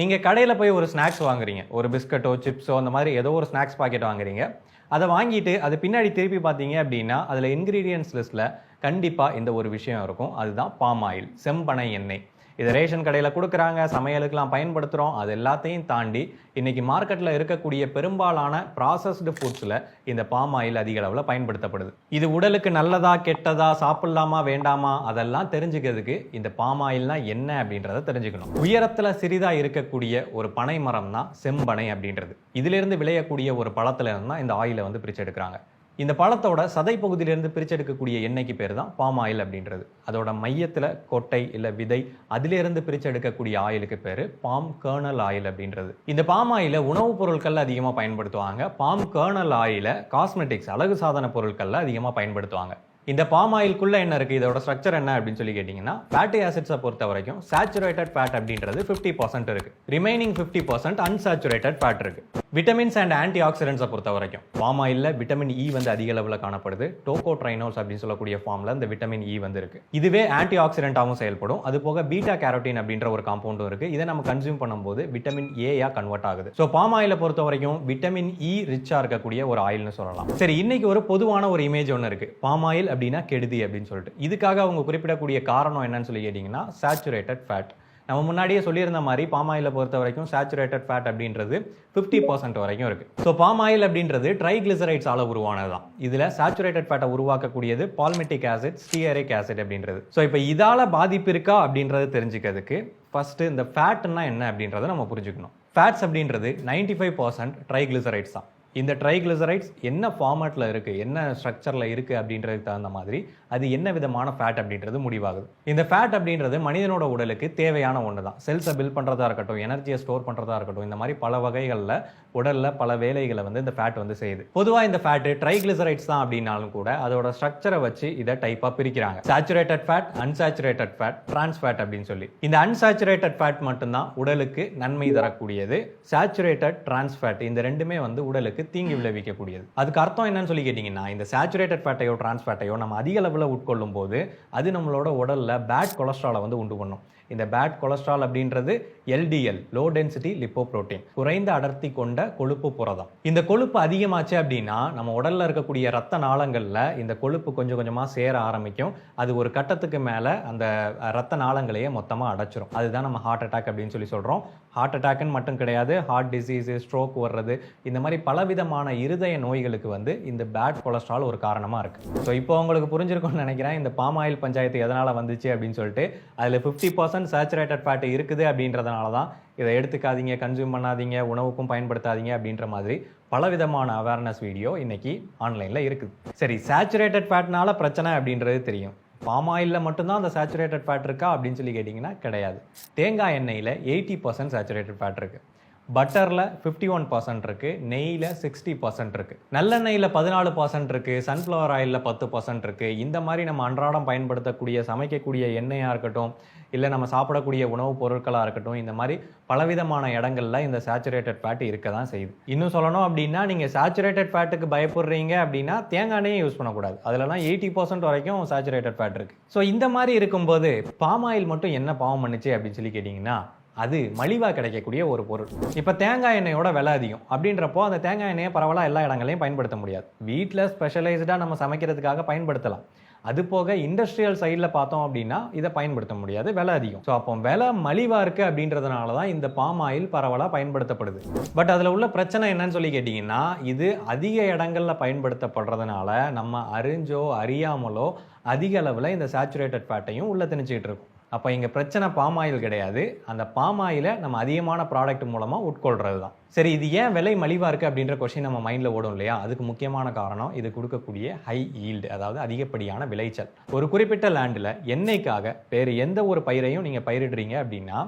நீங்கள் கடையில் போய் ஒரு ஸ்நாக்ஸ் வாங்குறீங்க, ஒரு பிஸ்கட்டோ சிப்ஸோ அந்த மாதிரி ஏதோ ஒரு ஸ்நாக்ஸ் பாக்கெட் வாங்குறீங்க. அதை வாங்கிட்டு அது பின்னாடி திருப்பி பார்த்தீங்க அப்படின்னா அதில் இன்க்ரீடியன்ஸ் லிஸ்ட்டில் கண்டிப்பாக இந்த ஒரு விஷயம் இருக்கும். அதுதான் பாம் ஆயில், செம்பனை எண்ணெய். இதை ரேஷன் கடையில் கொடுக்குறாங்க, சமையலுக்கெல்லாம் பயன்படுத்துகிறோம். அது எல்லாத்தையும் தாண்டி இன்னைக்கு மார்க்கெட்டில் இருக்கக்கூடிய பெரும்பாலான ப்ராசஸ்டு ஃபுட்ஸில் இந்த பாம் ஆயில் அதிக அளவில் பயன்படுத்தப்படுது. இது உடலுக்கு நல்லதா கெட்டதா, சாப்பிடலாமா வேண்டாமா, அதெல்லாம் தெரிஞ்சுக்கிறதுக்கு இந்த பாம் ஆயில்னா என்ன அப்படின்றத தெரிஞ்சுக்கணும். உயரத்தில் சிறிதாக இருக்கக்கூடிய ஒரு பனை மரம் தான் செம்பனை அப்படின்றது. இதிலிருந்து விளையக்கூடிய ஒரு பழத்துல இருந்து தான் இந்த ஆயிலை வந்து பிரித்து எடுக்கிறாங்க. இந்த பழத்தோட சதை பகுதியிலிருந்து பிரிச்செடுக்கக்கூடிய எண்ணெய்க்கு பேர் தான் பாம் ஆயில் அப்படின்றது. அதோட மையத்தில் கொட்டை இல்லை விதை, அதிலிருந்து பிரிச்செடுக்கக்கூடிய ஆயிலுக்கு பேர் பாம் கர்னல் ஆயில் அப்படின்றது. இந்த பாம் ஆயிலை உணவுப் பொருட்கள் அதிகமாக பயன்படுத்துவாங்க. பாம் கர்னல் ஆயிலை காஸ்மெட்டிக்ஸ், அழகு சாதன பொருட்களில் அதிகமாக பயன்படுத்துவாங்க. இந்த பாம் ஆயிலுக்குள்ள என்ன இருக்கு, இதோட ஸ்ட்ரக்சர் என்ன அப்படின்னு சொல்லி கேட்டீங்கன்னா, ஃபேட்டி ஆசிட்ஸை பொறுத்த வரைக்கும் சேச்சுரேட்டட் ஃபேட் அப்படின்றது 50% இருக்கு. ரிமைனிங் 50% அன்சாச்சுரேட்டட் ஃபேட் இருக்கு. விட்டமின்ஸ் அண்ட் ஆன்டி ஆக்சிடென்ட்ஸை பொறுத்த வரைக்கும் பாம் ஆயிலில் விட்டமின் இ வந்து அதிக அளவில் காணப்படுது. டோகோட்ரைனோல்ஸ் அப்படின்னு சொல்லக்கூடிய ஃபார்ம்ல இந்த விட்டமின் இ வந்து இருக்கு. இதுவே ஆன்டி ஆக்சிடென்ட்டாகவும் செயல்படும். அது போக பீட்டா கேரோட்டின் அப்படின்ற ஒரு காம்பவுண்டும் இருக்கு. இதை நம்ம கன்சியூம் பண்ணும்போது விட்டமின் ஏயா கன்வெர்ட் ஆகுது. ஸோ பாம் ஆயிலை பொறுத்த வரைக்கும் விட்டமின் இ ரிச்சா இருக்கக்கூடிய ஒரு ஆயில்னு சொல்லலாம். சரி, இன்னைக்கு ஒரு பொதுவான ஒரு இமேஜ் ஒன்று இருக்கு, பாம் ஆயில் அப்படின்னா கெடுதி அப்படின்னு சொல்லிட்டு. இதுக்காக அவங்க குறிப்பிடக்கூடிய காரணம் என்னன்னு சொல்லி கேட்டீங்கன்னா, சேச்சுரேட்டட் ஃபேட். நம்ம முன்னாடியே சொல்லியிருந்த மாதிரி பாம் ஆயிலை பொறுத்த வரைக்கும் சேச்சுரேட்டட் ஃபேட் அப்படின்றது 50% வரைக்கும் இருக்கு. ஸோ பாம் ஆயில் அப்படின்றது ட்ரைகிளிசரைட்ஸால உருவானது தான். இதுல சேச்சுரேட்டட் ஃபேட்டை உருவாக்கக்கூடியது பால்மெட்டிக் ஆசிட், ஸ்டீயரிக் ஆசிட் அப்படின்றது. ஸோ இப்போ இதால பாதிப்பு இருக்கா அப்படின்றது தெரிஞ்சுக்கிறதுக்கு ஃபர்ஸ்ட் இந்த ஃபேட்னா என்ன அப்படின்றத நம்ம புரிஞ்சுக்கணும். ஃபேட்ஸ் அப்படின்றது 95% ட்ரைகிளிசரைட்ஸ் தான். இந்த ட்ரைகிளிசரைட்ஸ் என்ன ஃபார்மேட்டில் இருக்குது, என்ன ஸ்ட்ரக்சரில் இருக்குது அப்படின்றதுக்கு தகுந்த மாதிரி அது என்ன விதமான ஃபேட் அப்படின்றது முடிவாகுது. இந்த ஃபேட் அப்படின்றது மனிதனோட உடலுக்கு தேவையான ஒன்று தான். செல்ஸை பில்ட் பண்ணுறதா இருக்கட்டும், எனர்ஜியை ஸ்டோர் பண்ணுறதா இருக்கட்டும், இந்த மாதிரி பல வகைகளில் உடலில் பல வேலைகளை வந்து இந்த ஃபேட் வந்து செய்யுது. பொதுவாக இந்த ஃபேட்டு ட்ரைகிளிசரைட்ஸ் தான் அப்படின்னாலும் கூட அதோட ஸ்ட்ரக்சரை வச்சு இதை டைப்பாக பிரிக்கிறாங்க. Saturated fat, unsaturated fat, trans fat அப்படின்னு சொல்லி. இந்த அன்சாச்சுரேட்டட் ஃபேட் மட்டும்தான் உடலுக்கு நன்மை தரக்கூடியது. சேச்சுரேட்டட், டிரான்ஸ் ஃபேட் இந்த ரெண்டுமே வந்து உடலுக்கு தீங்கு விளைவிக்கக்கூடியது. அதுக்கு அர்த்தம் என்னன்னு சொல்லி கேட்டீங்கன்னா, இந்த சேச்சுரேட்டட் ஃபேட்டையோ டிரான்ஸ் ஃபேட்டையோ நம்ம அதிக அளவில் உட்கொள்ளும் போது அது நம்மளோட உடல்ல பேட் கொலஸ்ட்ராலை வந்து உண்டு பண்ணும். இந்த பேட் கொலஸ்ட்ரால் அப்படின்றது எல்டிஎல், லோ டென்சிட்டி லிப்போப்ரோட்டீன், குறைந்த அடர்த்தி கொண்ட கொழுப்பு புரதம். இந்த கொழுப்பு அதிகமாச்சு அப்படின்னா நம்ம உடல்ல இருக்கக்கூடிய ரத்த நாளங்கள்ல இந்த கொழுப்பு கொஞ்சம் கொஞ்சமா சேர ஆரம்பிக்கும். அது ஒரு கட்டத்துக்கு மேல அந்த ரத்த நாளங்களையே மொத்தமா அடைச்சிரும். அதுதான் நம்ம ஹார்ட் அட்டாக் அப்படின்னு சொல்லி சொல்றோம். ஹார்ட் அட்டாக்னு மட்டும் கிடையாது, ஹார்ட் டிசீஸ், ஸ்ட்ரோக் வர்றது, இந்த மாதிரி பலவிதமான இருதய நோய்களுக்கு வந்து இந்த பேட் கொலஸ்ட்ரால் ஒரு காரணமா இருக்கு. ஸோ இப்போ உங்களுக்கு புரிஞ்சிருக்கும்னு நினைக்கிறேன் இந்த பாம் ஆயில் பஞ்சாயத்து எதனால வந்துச்சு அப்படின்னு சொல்லிட்டு. அதில் 50% சேச்சுரேட்டட் ஃபேட் இருக்குது அப்படின்றதுனால தான் இதை எடுத்துக்காதீங்க, கன்சியூம் பண்ணாதீங்க, உணவுக்கும் பயன்படுத்தாதீங்க அப்படின்ற மாதிரி பலவிதமான அவேர்னஸ் வீடியோ இன்னைக்கு ஆன்லைனில் இருக்குது. சரி, சேச்சுரேட்டட் ஃபேட்னால பிரச்சனை அப்படின்றது தெரியும். பாம் ஆயிலில் மட்டும்தான் அந்த சேச்சுரேட்டட் ஃபேட் இருக்கா அப்படின்னு சொல்லி கேட்டிங்கன்னா கிடையாது. தேங்காய் எண்ணெயில் 80% சேச்சுரேட்டட் ஃபேட் இருக்குது. பட்டரில் 51% இருக்குது, நெய்யில் 60% இருக்குது, நல்லெண்ணெயில் 14% இருக்குது, சன்ஃப்ளவர் ஆயிலில் 10% இருக்குது. இந்த மாதிரி நம்ம அன்றாடம் பயன்படுத்தக்கூடிய சமைக்கக்கூடிய எண்ணெயாக இருக்கட்டும், இல்லை நம்ம சாப்பிடக்கூடிய உணவுப் பொருட்களாக இருக்கட்டும், இந்த மாதிரி பலவிதமான இடங்களில் இந்த சேச்சுரேட்டட் ஃபேட் இருக்க தான் செய்யுது. இன்னும் சொல்லணும் அப்படின்னா, நீங்கள் சேச்சுரேட்டட் ஃபேட்டுக்கு பயப்படுறீங்க அப்படின்னா தேங்காய் எண்ணெயை யூஸ் பண்ணக்கூடாது. அதிலலாம் 80% வரைக்கும் சேச்சுரேட்டட் ஃபேட் இருக்குது. ஸோ இந்த மாதிரி இருக்கும்போது பாம் ஆயில் மட்டும் என்ன பாவம் பண்ணுச்சு அப்படின்னு சொல்லி கேட்டிங்கன்னா, அது மலிவாக கிடைக்கக்கூடிய ஒரு பொருள். இப்போ தேங்காய் எண்ணெயோட விலை அதிகம் அப்படின்றப்போ அந்த தேங்காய் எண்ணெயை பரவாயில்ல எல்லா இடங்களையும் பயன்படுத்த முடியாது. வீட்டில் ஸ்பெஷலைஸ்டாக நம்ம சமைக்கிறதுக்காக பயன்படுத்தலாம். அது போக இண்டஸ்ட்ரியல் சைடில் பார்த்தோம் அப்படின்னா இதை பயன்படுத்த முடியாது, விலை அதிகம். ஸோ அப்போ விலை மலிவாக இருக்குது அப்படின்றதுனால தான் இந்த பாம் ஆயில் பரவலாக பயன்படுத்தப்படுது. பட் அதில் உள்ள பிரச்சனை என்னன்னு சொல்லி கேட்டிங்கன்னா, இது அதிக இடங்களில் பயன்படுத்தப்படுறதுனால நம்ம அறிஞ்சோ அறியாமலோ அதிக அளவில் இந்த சேச்சுரேட்டட் ஃபேட்டையும் உள்ள திணிச்சிக்கிட்டு இருக்கும். அப்போ இங்கே பிரச்சனை பாம் ஆயில் கிடையாது, அந்த பாம் ஆயிலை நம்ம அதிகமான ப்ராடக்ட் மூலமாக உட்கொள்றது தான். சரி, இது ஏன் விலை மலிவாக இருக்குது அப்படின்ற கொஸ்டின் நம்ம மைண்டில் ஓடும் இல்லையா? அதுக்கு முக்கியமான காரணம் இது கொடுக்கக்கூடிய ஹை ஈல்டு, அதாவது அதிகப்படியான விளைச்சல். ஒரு குறிப்பிட்ட லேண்டில் எண்ணெய்க்காக வேறு எந்த ஒரு பயிரையும் நீங்கள் பயிரிடுறீங்க அப்படின்னா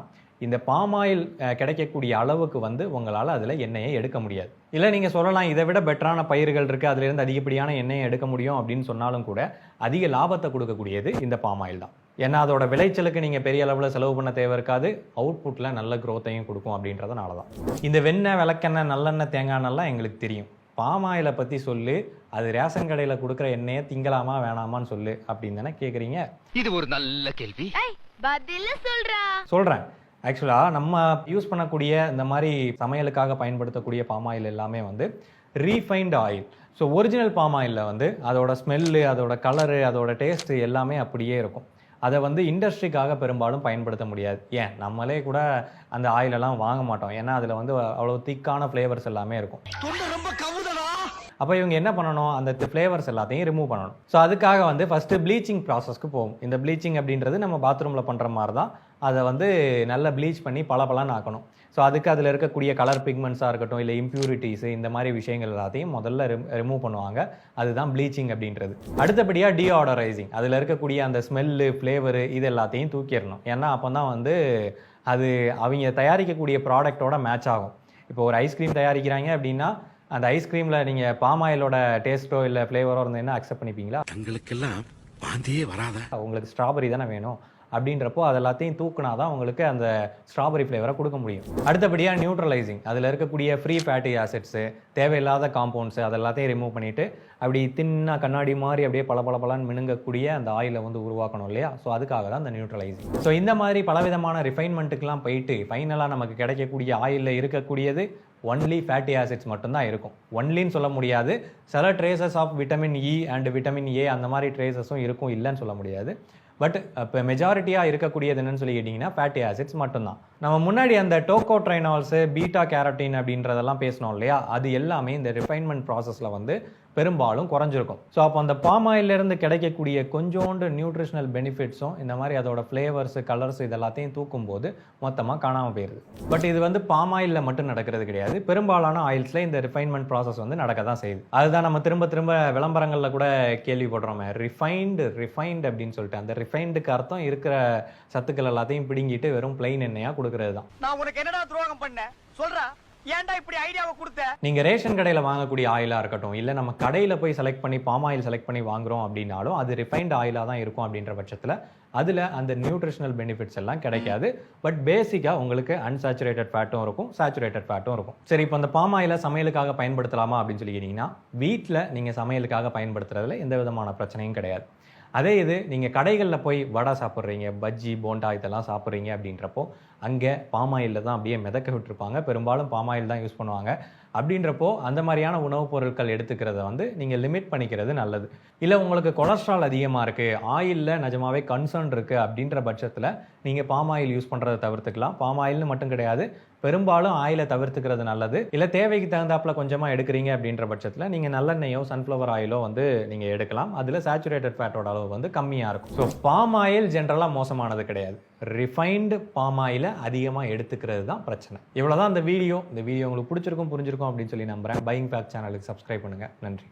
இந்த பாம் ஆயில் கிடைக்கக்கூடிய அளவுக்கு வந்து உங்களால் அதில் எண்ணெயை எடுக்க முடியாது. இல்லை நீங்கள் சொல்லலாம் இதை விட பெட்டரான பயிர்கள் இருக்குது, அதிலிருந்து அதிகப்படியான எண்ணெயை எடுக்க முடியும் அப்படின்னு சொன்னாலும் கூட அதிக லாபத்தை கொடுக்கக்கூடியது இந்த பாம் ஆயில் தான். ஏன்னா அதோட விளைச்சலுக்கு நீங்கள் பெரிய அளவில் செலவு பண்ண தேவை இருக்காது, அவுட்புட்டில் நல்ல க்ரோத்தையும் கொடுக்கும் அப்படின்றதுனால தான். இந்த வெண்ணெய், விளக்கெண்ணெய், நல்லெண்ணெய், தேங்காய் எண்ணெய்லாம் எங்களுக்கு தெரியும். பாம் ஆயிலை பற்றி சொல்லு, அது ரேஷன் கடையில் கொடுக்குற எண்ணெயை திங்கலாமா வேணாமான்னு சொல்லு அப்படின்னு தானே கேட்குறீங்க. இது ஒரு நல்ல கேள்வி. சொல்கிறேன். ஆக்சுவலாக நம்ம யூஸ் பண்ணக்கூடிய இந்த மாதிரி சமையலுக்காக பயன்படுத்தக்கூடிய பாம் ஆயில் எல்லாமே வந்து refined oil. So original palm ஆயிலில் வந்து அதோட ஸ்மெல்லு, அதோட கலரு, அதோட டேஸ்ட்டு எல்லாமே அப்படியே இருக்கும். அதை வந்து இண்டஸ்ட்ரிக்காக பெரும்பாலும் பயன்படுத்த முடியாது. ஏன் நம்மளே கூட அந்த ஆயிலெல்லாம் வாங்க மாட்டோம். ஏன்னா அதில் வந்து அவ்வளோ திக்கான ஃப்ளேவர்ஸ் எல்லாமே இருக்கும். அப்போ இவங்க என்ன பண்ணணும், அந்த ஃப்ளேவர்ஸ் எல்லாத்தையும் ரிமூவ் பண்ணணும். ஸோ அதுக்காக வந்து ஃபஸ்ட்டு ப்ளீச்சிங் ப்ராசஸ்க்கு போகும். இந்த ப்ளீச்சிங் அப்படின்றது நம்ம பாத்ரூமில் பண்ணுற மாதிரி தான். அதை வந்து நல்லா ப்ளீச் பண்ணி பளபளன்னு ஆக்கணும். ஸோ அதுக்கு அதில் இருக்கக்கூடிய கலர் பிக்மெண்ட்ஸாக இருக்கட்டும், இல்லை இம்ப்யூரிட்டிஸு, இந்த மாதிரி விஷயங்கள் எல்லாத்தையும் முதல்ல ரிமூவ் பண்ணுவாங்க. அதுதான் ப்ளீச்சிங் அப்படின்றது. அடுத்தபடியாக டீஆர்டரைசிங். அதில் இருக்கக்கூடிய அந்த ஸ்மெல்லு, ஃப்ளேவரு இது எல்லாத்தையும் தூக்கிடணும். ஏன்னா அப்போ தான் வந்து அது அவங்க தயாரிக்கக்கூடிய ப்ராடக்டோட மேட்ச் ஆகும். இப்போ ஒரு ஐஸ்கிரீம் தயாரிக்கிறாங்க அப்படின்னா அந்த ஐஸ்கிரீமில் நீங்கள் பாம் ஆயிலோட டேஸ்ட்டோ இல்லை ஃப்ளேவரோ இருந்ததுன்னா அக்செப்ட் பண்ணிப்பீங்களா? தங்களுக்கெல்லாம் வாந்தியே வராத. உங்களுக்கு ஸ்ட்ராபெரி தானே வேணும் அப்படின்றப்போ அது எல்லாத்தையும் தூக்குனா தான் உங்களுக்கு அந்த ஸ்ட்ராபெரி ஃப்ளேவரை கொடுக்க முடியும். அடுத்தபடியாக நியூட்ரலைசிங். அதில் இருக்கக்கூடிய ஃப்ரீ ஃபேட்டி ஆசிட்ஸு, தேவையில்லாத காம்பவுண்ட்ஸு அதெல்லாத்தையும் ரிமூவ் பண்ணிவிட்டு அப்படி தின்னா கண்ணாடி மாதிரி அப்படியே பளபளன்னு மினுங்கக்கூடிய அந்த ஆயிலை வந்து உருவாக்கணும் இல்லையா? ஸோ அதுக்காக தான் அந்த நியூட்ரலைசிங். ஸோ இந்த மாதிரி பலவிதமான ரிஃபைன்மெண்ட்டுக்கெலாம் போயிட்டு ஃபைனலாக நமக்கு கிடைக்கக்கூடிய ஆயிலில் இருக்கக்கூடியது ஒன்லி ஃபேட்டி ஆசிட்ஸ் மட்டும்தான் இருக்கும். ஒன்லின்னு சொல்ல முடியாது. சில traces of vitamin E and vitamin A அந்த மாதிரி ட்ரேசஸும் இருக்கும், இல்லைன்னு சொல்ல முடியாது. பட் இப்போ மெஜாரிட்டியாக இருக்கக்கூடியது என்னன்னு சொல்லி கேட்டிங்கன்னா ஃபேட்டி ஆசிட்ஸ் மட்டும்தான். நம்ம முன்னாடி அந்த டோகோட்ரைனால்ஸு, பீட்டா கேரட்டின் அப்படின்றதெல்லாம் பேசணும் இல்லையா? அது எல்லாமே இந்த ரிஃபைன்மெண்ட் ப்ராசஸில் வந்து பெரும்பாலும் குறைஞ்சிருக்கும். ஸோ அப்போ அந்த பாம் ஆயிலிருந்து கிடைக்கக்கூடிய கொஞ்சோண்டு நியூட்ரிஷனல் பெனிஃபிட்ஸும் இந்த மாதிரி அதோட ஃப்ளேவர்ஸு, கலர்ஸ் இது எல்லாத்தையும் தூக்கும்போது மொத்தமாக காணாமல் போயிடுது. பட் இது வந்து பாம் ஆயிலில் மட்டும் நடக்கிறது கிடையாது. பெரும்பாலான ஆயில்ஸில் இந்த ரிஃபைன்மெண்ட் ப்ராசஸ் வந்து நடக்க தான் செய்யுது. அதுதான் நம்ம திரும்ப விளம்பரங்களில் கூட கேள்விப்படுறோமே, ரிஃபைன்டு அப்படின்னு சொல்லிட்டு. அந்த ரிஃபைண்டுக்கு அர்த்தம் இருக்கிற சத்துக்கள் எல்லாத்தையும் பிடுங்கிட்டு வெறும் பிளைன் எண்ணெயாக கொடுக்கறது தான். நான் உனக்கு என்னடா துரோகம் பண்ணேன் சொல்றா? ஏன்டா இப்படி ஐடியாவை கொடுத்த? நீங்க ரேஷன் கடையில் வாங்கக்கூடிய ஆயிலா இருக்கட்டும், இல்லை நம்ம கடையில் போய் செலக்ட் பண்ணி பாம் ஆயில் செலக்ட் பண்ணி வாங்குறோம் அப்படின்னாலும் அது ரிஃபைன்டு ஆயிலாக தான் இருக்கும். அப்படின்ற பட்சத்தில் அதில் அந்த நியூட்ரிஷனல் பெனிஃபிட்ஸ் எல்லாம் கிடைக்காது. பட் பேசிக்காக உங்களுக்கு அன்சாச்சுரேட்டட் ஃபேட்டும் இருக்கும், சேச்சுரேட்டட் ஃபேட்டும் இருக்கும். சரி, இப்போ அந்த பாம் ஆயிலை சமையலுக்காக பயன்படுத்தலாமா அப்படின்னு சொல்லி கேட்டிங்கன்னா, வீட்டில் நீங்கள் சமையலுக்காக பயன்படுத்துறதுல எந்த விதமான பிரச்சனையும் கிடையாது. அதே இது நீங்கள் கடைகளில் போய் வடை சாப்பிட்றீங்க, பஜ்ஜி, போண்டா இதெல்லாம் சாப்பிட்றீங்க அப்படின்றப்போ அங்கே பாம் ஆயிலில் தான் அப்படியே மிதக்க விட்டுருப்பாங்க. பெரும்பாலும் பாம் ஆயில் தான் யூஸ் பண்ணுவாங்க. அப்படின்றப்போ அந்த மாதிரியான உணவுப் பொருட்கள் எடுத்துக்கிறத வந்து நீங்கள் லிமிட் பண்ணிக்கிறது நல்லது. இல்லை உங்களுக்கு கொலஸ்ட்ரால் அதிகமாக இருக்குது, ஆயிலில் நிஜமாவே கன்சர்ன் இருக்குது அப்படின்ற பட்சத்தில் நீங்கள் பாம் ஆயில் யூஸ் பண்ணுறதை தவிர்த்துக்கலாம். பாம் ஆயில்னு மட்டும் கிடையாது, பெரும்பாலும் ஆயிலை தவிர்த்துக்கிறது நல்லது. இல்லை தேவைக்கு தகுந்தாப்புல கொஞ்சமாக எடுக்கிறீங்க அப்படின்ற பட்சத்தில் நீங்கள் நல்லெண்ணெயோ சன்ஃப்ளவர் ஆயிலோ வந்து நீங்கள் எடுக்கலாம். அதில் சேச்சுரேட்டட் ஃபேட்டோட அளவு வந்து கம்மியாக இருக்கும். ஸோ பாம் ஆயில் ஜென்ரலாக மோசமானது கிடையாது. ரிஃபைன்டு பாம் ஆயிலை அதிகமாக எடுத்துக்கிறது தான் பிரச்சனை. இவ்வளோதான் இந்த வீடியோ. இந்த வீடியோ உங்களுக்கு பிடிச்சிருக்கும், புரிஞ்சிருக்கும் அப்படின்னு சொல்லி நம்புகிறேன். பையிங் ஃபேக்ட் சேனலுக்கு சப்ஸ்கிரைப் பண்ணுங்கள். நன்றி.